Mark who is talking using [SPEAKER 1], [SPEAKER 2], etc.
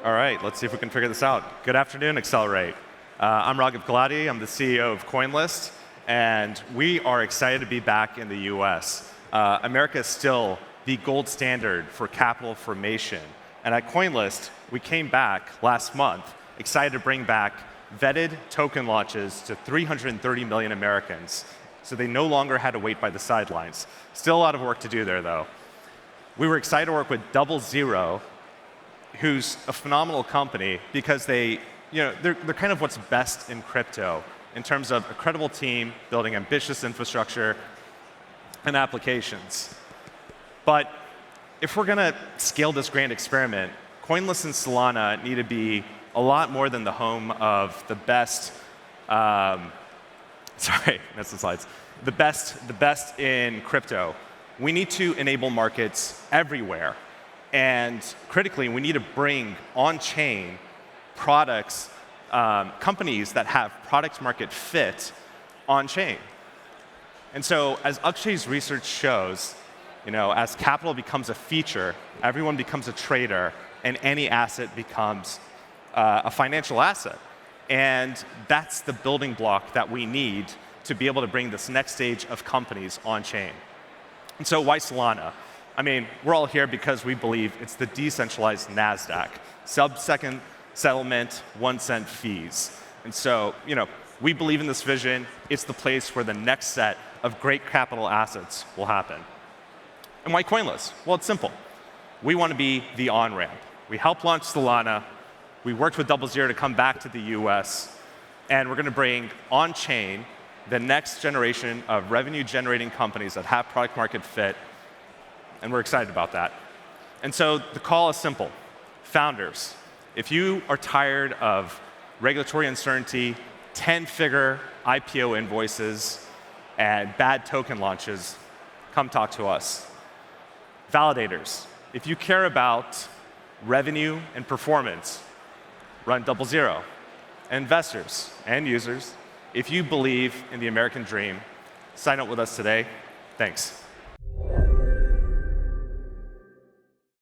[SPEAKER 1] All right, let's see if we can figure this out. Good afternoon, Accelerate. I'm Raghav Gulati. I'm the CEO of CoinList, and we are excited to be back in the US. America is still the gold standard for capital formation. And at CoinList, we came back last month, excited to bring back vetted token launches to 330 million Americans, so they no longer had to wait by the sidelines. Still a lot of work to do there, though. We were excited to work with 00, who's a phenomenal company because they're kind of what's best in crypto in terms of a credible team building ambitious infrastructure and applications. But if we're going to scale this grand experiment, CoinList and Solana need to be a lot more than the home of the best. Sorry, that's the slides. The best in crypto. We need to enable markets everywhere. And critically, we need to bring on-chain products, companies that have product market fit on-chain. And so as Akshay's research shows, as capital becomes a feature, everyone becomes a trader, and any asset becomes a financial asset. And that's the building block that we need to be able to bring this next stage of companies on-chain. And so why Solana? I mean, we're all here because we believe it's the decentralized NASDAQ, sub-second settlement, 1 cent fees. And so, we believe in this vision. It's the place where the next set of great capital assets will happen. And why CoinList? Well, it's simple. We want to be the on-ramp. We helped launch Solana. We worked with 00 to come back to the US. And we're going to bring on-chain the next generation of revenue-generating companies that have product market fit. And we're excited about that. And so the call is simple. Founders, if you are tired of regulatory uncertainty, 10-figure IPO invoices, and bad token launches, come talk to us. Validators, if you care about revenue and performance, run 00. Investors and users, if you believe in the American dream, sign up with us today. Thanks.